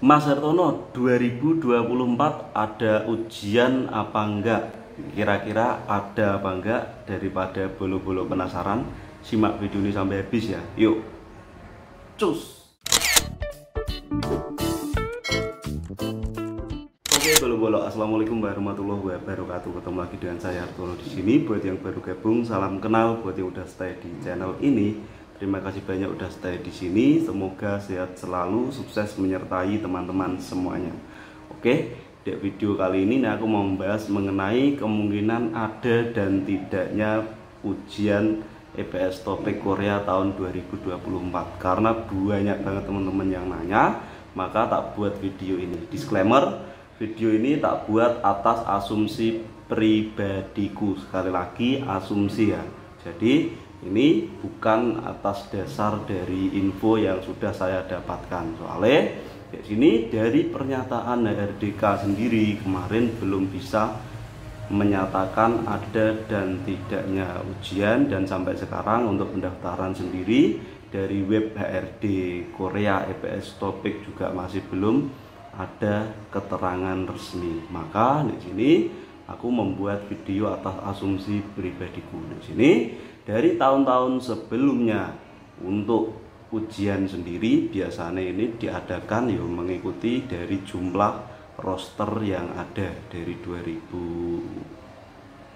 Mas Hartono, 2024 ada ujian apa enggak? Kira-kira ada apa enggak? Daripada bolo-bolo penasaran, simak video ini sampai habis ya. Yuk, cus! Oke bolo-bolo, assalamualaikum warahmatullahi wabarakatuh. Ketemu lagi dengan saya Hartono di sini. Buat yang baru gabung, salam kenal. Buat yang udah stay di channel ini, terima kasih banyak udah stay di sini. Semoga sehat selalu, sukses menyertai teman-teman semuanya. Oke, di video kali ini aku mau membahas mengenai kemungkinan ada dan tidaknya ujian EPS Topik Korea tahun 2024. Karena banyak banget teman-teman yang nanya, maka tak buat video ini. Disclaimer, video ini tak buat atas asumsi pribadiku. Sekali lagi asumsi ya. Jadi ini bukan atas dasar dari info yang sudah saya dapatkan. Soalnya di sini dari pernyataan HRDK sendiri kemarin belum bisa menyatakan ada dan tidaknya ujian, dan sampai sekarang untuk pendaftaran sendiri dari web HRD Korea EPS Topik juga masih belum ada keterangan resmi. Maka di sini aku membuat video atas asumsi pribadiku. Di sini dari tahun-tahun sebelumnya untuk ujian sendiri biasanya ini diadakan ya mengikuti dari jumlah roster yang ada dari 2021,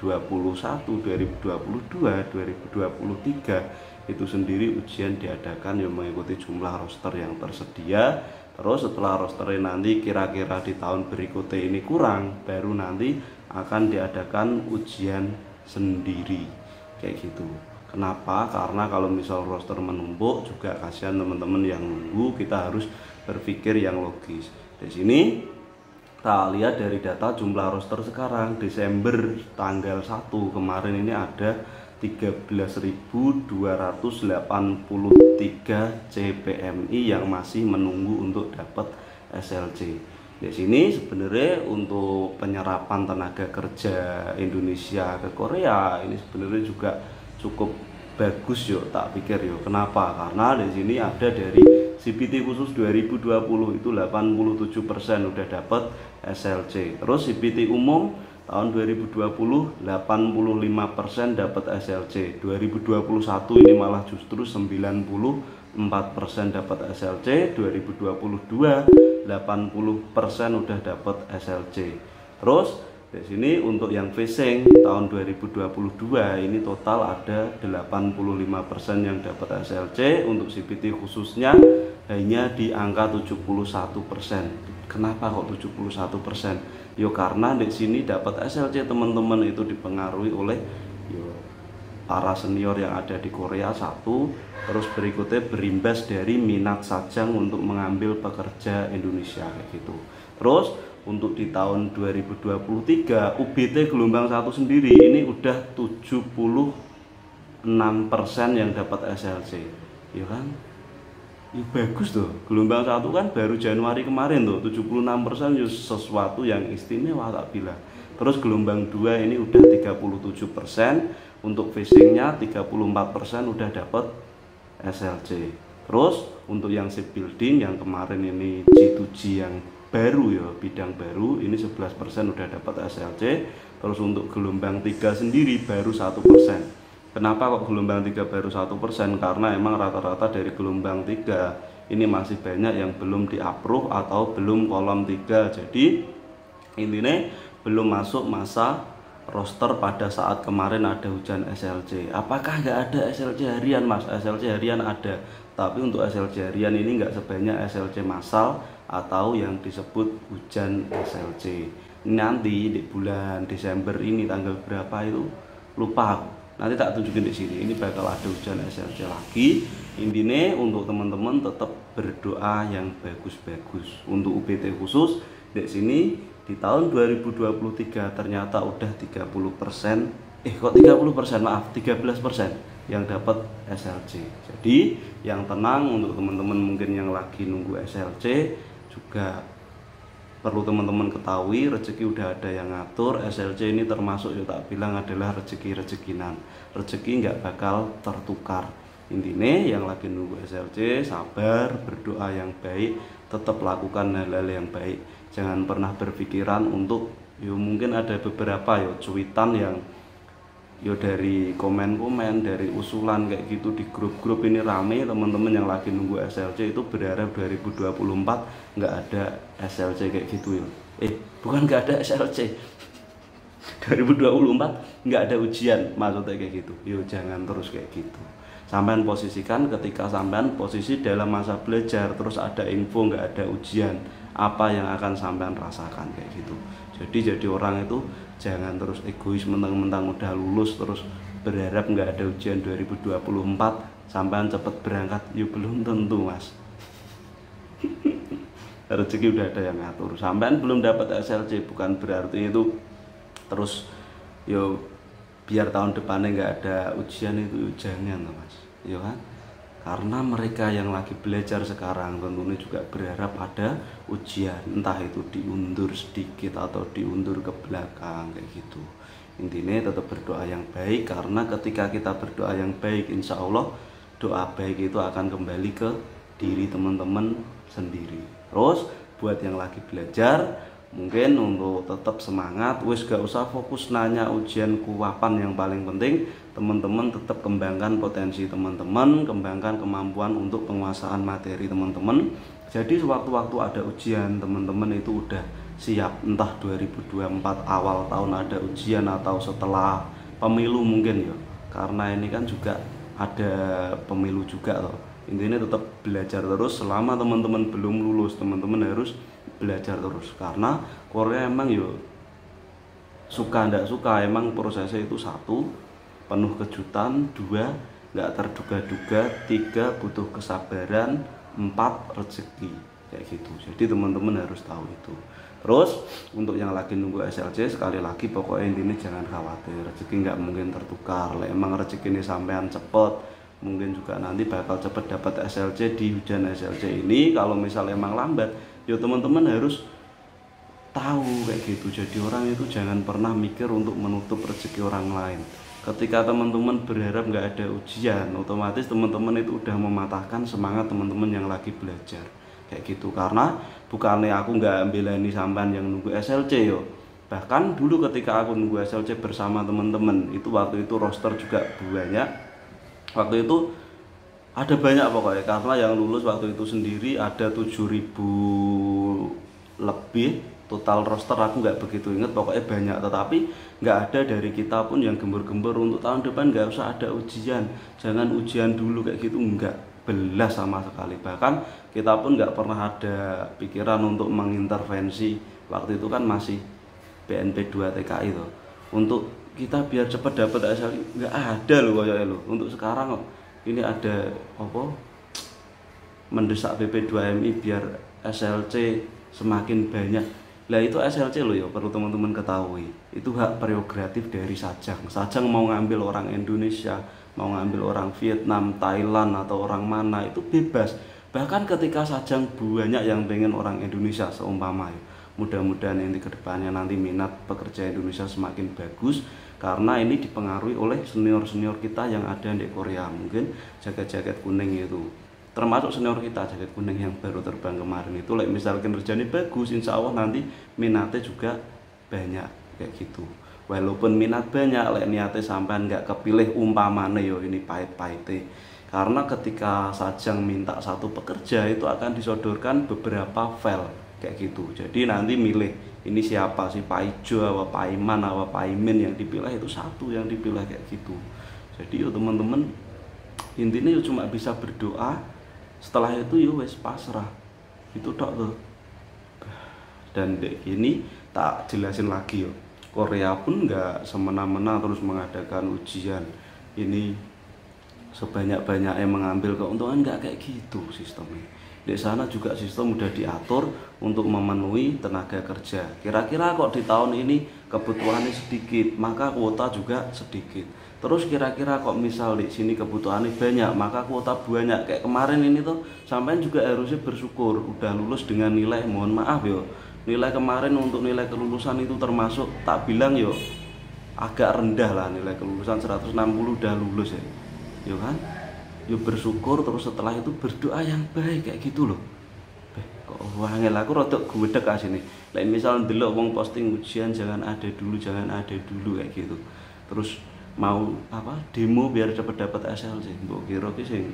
2022, 2023 itu sendiri ujian diadakan ya mengikuti jumlah roster yang tersedia. Terus setelah rosternya nanti kira-kira di tahun berikutnya ini kurang, baru nanti akan diadakan ujian sendiri kayak gitu. Kenapa? Karena kalau misal roster menumpuk juga kasihan teman-teman yang nunggu, kita harus berpikir yang logis. Di sini kita lihat dari data jumlah roster sekarang Desember tanggal 1 kemarin ini ada 13.283 CPMI yang masih menunggu untuk dapat SLC. Di sini sebenarnya untuk penyerapan tenaga kerja Indonesia ke Korea ini sebenarnya juga cukup bagus yo, tak pikir yo. Kenapa? Karena di sini ada dari CPT khusus 2020 itu 87% udah dapat SLC. Terus CPT umum tahun 2020 85% dapat SLC. 2021 ini malah justru 94% dapat SLC. 2022 80% udah dapat SLC. Terus di sini untuk yang facing tahun 2022 ini total ada 85% yang dapat SLC. Untuk CPT khususnya hanya di angka 71%. Kenapa kok 71%? Yo karena di sini dapat SLC teman-teman itu dipengaruhi oleh para senior yang ada di Korea satu, terus berikutnya berimbas dari minat sajang untuk mengambil pekerja Indonesia kayak gitu. Terus untuk di tahun 2023 UBT gelombang 1 sendiri ini udah 76% yang dapat SLC, ya kan? Ya bagus tuh, gelombang 1 kan baru Januari kemarin tuh 76% ya sesuatu yang istimewa tak bilang. Terus gelombang 2 ini udah 37%, untuk facingnya 34% udah dapat SLC. Terus untuk yang ship building yang kemarin ini G2G yang baru ya, bidang baru ini 11% udah dapat SLC. Terus untuk gelombang 3 sendiri baru 1%. Kenapa kok gelombang 3 baru 1%? Karena emang rata-rata dari gelombang 3 ini masih banyak yang belum di-approve atau belum kolom 3. Jadi intinya belum masuk masa roster pada saat kemarin ada ujian SLC. Apakah nggak ada SLC harian mas? SLC harian ada, tapi untuk SLC harian ini nggak sebanyak SLC massal atau yang disebut hujan SLC. Nanti di bulan Desember ini tanggal berapa itu lupa aku. Nanti tak tunjukin di sini. Ini bakal ada hujan SLC lagi. Intinya untuk teman-teman tetap berdoa yang bagus-bagus. Untuk UBT khusus di sini di tahun 2023 ternyata udah 30%, kok 30%, maaf 13% yang dapat SLC. Jadi yang tenang untuk teman-teman mungkin yang lagi nunggu SLC juga perlu teman-teman ketahui rezeki udah ada yang ngatur. SLC ini termasuk yang tak bilang adalah rezeki-rezekinan. Rezeki nggak bakal tertukar. Intinya yang lagi nunggu SLC sabar, berdoa yang baik, tetap lakukan hal-hal yang baik. Jangan pernah berpikiran untuk mungkin ada beberapa cuitan yang dari komen-komen, dari usulan kayak gitu di grup-grup ini rame, teman-teman yang lagi nunggu SLC itu berharap 2024 nggak ada SLC kayak gitu bukan nggak ada SLC, 2024 nggak ada ujian, maksudnya kayak gitu. Jangan terus kayak gitu. Sampean posisikan ketika sampean posisi dalam masa belajar terus ada info nggak ada ujian, apa yang akan sampean rasakan kayak gitu. Jadi orang itu jangan terus egois mentang-mentang udah lulus terus berharap nggak ada ujian 2024 sampean cepet berangkat. Belum tentu, Mas. Rezeki udah ada yang ngatur. Sampean belum dapat SLC bukan berarti itu terus biar tahun depannya nggak ada ujian, itu jangan, Mas. Kan? Karena mereka yang lagi belajar sekarang tentunya juga berharap ada ujian, entah itu diundur sedikit atau diundur ke belakang kayak gitu. Intinya tetap berdoa yang baik, karena ketika kita berdoa yang baik, insya Allah doa baik itu akan kembali ke diri teman-teman sendiri. Terus buat yang lagi belajar, mungkin untuk tetap semangat, gak usah fokus nanya ujian kuapan. Yang paling penting teman-teman tetap kembangkan potensi teman-teman, kembangkan kemampuan untuk penguasaan materi teman-teman. Jadi sewaktu-waktu ada ujian, teman-teman itu udah siap, entah 2024 awal tahun ada ujian atau setelah pemilu mungkin karena ini kan juga ada pemilu juga loh. Intinya tetap belajar terus. Selama teman-teman belum lulus, teman-teman harus belajar terus, karena Korea emang suka ndak suka emang prosesnya itu satu, penuh kejutan, dua, nggak terduga-duga, tiga, butuh kesabaran, empat, rezeki kayak gitu. Jadi teman-teman harus tahu itu. Terus untuk yang lagi nunggu SLC, sekali lagi pokoknya intinya jangan khawatir, rezeki nggak mungkin tertukar. Emang rezeki ini sampean cepet, mungkin juga nanti bakal cepet dapat SLC di ujian SLC ini. Kalau misalnya emang lambat, teman-teman harus tahu kayak gitu. Jadi orang itu jangan pernah mikir untuk menutup rezeki orang lain. Ketika teman-teman berharap nggak ada ujian, otomatis teman-teman itu udah mematahkan semangat teman-teman yang lagi belajar kayak gitu. Karena bukannya aku nggak belani sampean yang nunggu SLC bahkan dulu ketika aku nunggu SLC bersama teman-teman itu, waktu itu roster juga banyak, waktu itu ada banyak pokoknya, karena yang lulus waktu itu sendiri ada 7.000 lebih total roster. Aku nggak begitu ingat, pokoknya banyak. Tetapi nggak ada dari kita pun yang gembur-gembur untuk tahun depan nggak usah ada ujian, jangan ujian dulu kayak gitu, nggak belas sama sekali. Bahkan kita pun nggak pernah ada pikiran untuk mengintervensi. Waktu itu kan masih BNP 2 TKI itu untuk kita biar cepat dapat SLC, nggak ada loh kayaknya loh. Untuk sekarang ini ada mendesak BP2MI biar SLC semakin banyak. Lah itu SLC loh perlu teman-teman ketahui, itu hak prerogatif dari Sajang. Sajang mau ngambil orang Indonesia, mau ngambil orang Vietnam, Thailand atau orang mana itu bebas. Bahkan ketika Sajang banyak yang pengen orang Indonesia seumpama mudah-mudahan nanti kedepannya nanti minat pekerja Indonesia semakin bagus, karena ini dipengaruhi oleh senior-senior kita yang ada di Korea. Mungkin jaket-jaket kuning itu, termasuk senior kita jaket kuning yang baru terbang kemarin itu, misal kinerjanya bagus, insya Allah nanti minatnya juga banyak kayak gitu. Walaupun minat banyak, niatnya sampai nggak kepilih umpamane ini pahit-pahitnya. Karena ketika Sajang minta satu pekerja itu akan disodorkan beberapa file kayak gitu. Jadi nanti milih ini siapa sih, Pak Ijo, apa Pak Iman, apa Pak Imin, yang dipilih itu satu yang dipilih kayak gitu. Jadi teman-teman intinya cuma bisa berdoa, setelah itu wes pasrah itu tok tuh. Dan ini tak jelasin lagi Korea pun nggak semena-mena terus mengadakan ujian ini sebanyak-banyaknya mengambil keuntungan, nggak kayak gitu sistemnya. Di sana juga sistem udah diatur untuk memenuhi tenaga kerja. Kira-kira kok di tahun ini kebutuhannya sedikit, maka kuota juga sedikit. Terus kira-kira kok misal di sini kebutuhannya banyak, maka kuota banyak. Kayak kemarin ini tuh sampean juga harusnya bersyukur udah lulus dengan nilai, mohon maaf nilai kemarin untuk nilai kelulusan itu termasuk, tak bilang agak rendah lah, nilai kelulusan 160 udah lulus kan. Bersyukur, terus setelah itu berdoa yang baik kayak gitu loh. kok wangel aku rodok gudeg asine. Lek misal ndelok wong posting ujian jangan ada dulu kayak gitu. Terus mau apa demo biar dapat SLC. Mbok kira ki sing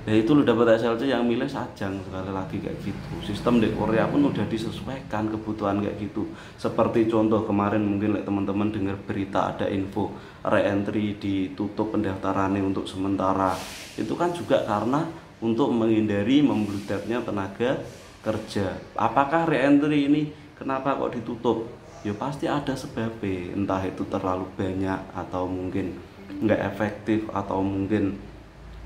ya itu lo dapat SLC yang milih Sajang sekali lagi kayak gitu. Sistem di Korea pun udah disesuaikan kebutuhan kayak gitu. Seperti contoh kemarin mungkin teman-teman dengar berita ada info re-entry ditutup pendaftarannya untuk sementara. Itu kan juga karena untuk menghindari membludaknya tenaga kerja. Apakah re-entry ini kenapa kok ditutup? Ya pasti ada sebabnya. Entah itu terlalu banyak atau mungkin nggak efektif atau mungkin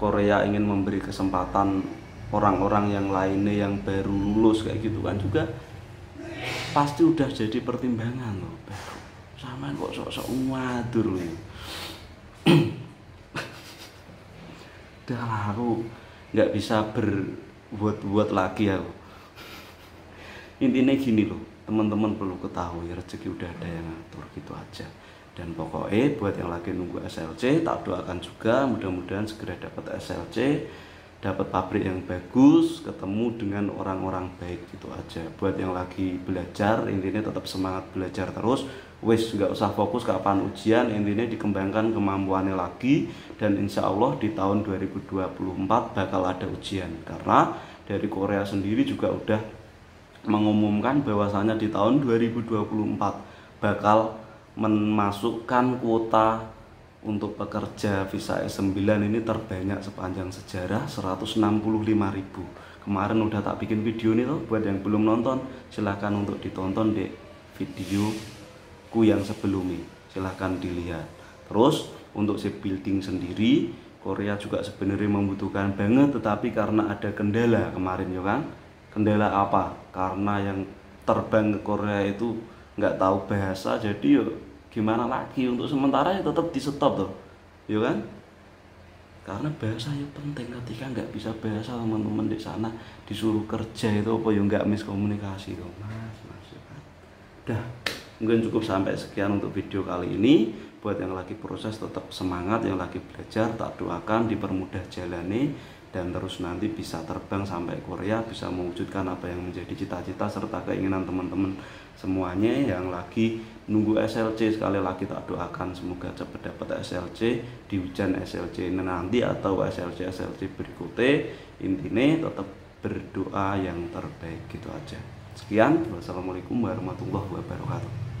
Korea ingin memberi kesempatan orang-orang yang lainnya yang baru lulus kayak gitu kan juga pasti udah jadi pertimbangan loh. Baru sama kok sok-sok ngatur loh. Udah lah aku nggak bisa berbuat lagi aku. Intinya gini loh, teman-teman perlu ketahui rezeki udah ada yang ngatur gitu aja. Dan pokoknya buat yang lagi nunggu SLC tak doakan juga mudah-mudahan segera dapat SLC, dapat pabrik yang bagus, ketemu dengan orang-orang baik gitu aja. Buat yang lagi belajar intinya tetap semangat belajar terus, wis nggak usah fokus kapan ujian, intinya dikembangkan kemampuannya lagi. Dan insya Allah di tahun 2024 bakal ada ujian karena dari Korea sendiri juga udah mengumumkan bahwasanya di tahun 2024 bakal memasukkan kuota untuk pekerja visa S9 ini terbanyak sepanjang sejarah 165.000. Kemarin udah tak bikin video nih tuh, buat yang belum nonton silahkan untuk ditonton di videoku yang sebelumnya, silahkan dilihat. Terus untuk shipbuilding sendiri Korea juga sebenarnya membutuhkan banget, tetapi karena ada kendala kemarin ya kan. Kendala apa? Karena yang terbang ke Korea itu nggak tahu bahasa, jadi yuk gimana lagi, untuk sementara ya tetap di stop tuh ya kan, karena bahasa ya penting. Ketika nggak bisa bahasa teman-teman di sana disuruh kerja itu apa ya nggak miskomunikasi tuh mas ya kan. Udah mungkin cukup sampai sekian untuk video kali ini. Buat yang lagi proses tetap semangat, yang lagi belajar tak doakan dipermudah jalani dan terus nanti bisa terbang sampai Korea, bisa mewujudkan apa yang menjadi cita-cita serta keinginan teman-teman semuanya yang lagi nunggu SLC. Sekali lagi tak doakan semoga cepat dapat SLC di ujian SLC ini nanti atau SLC berikutnya. Intinya tetap berdoa yang terbaik gitu aja. Sekian, wassalamualaikum warahmatullahi wabarakatuh.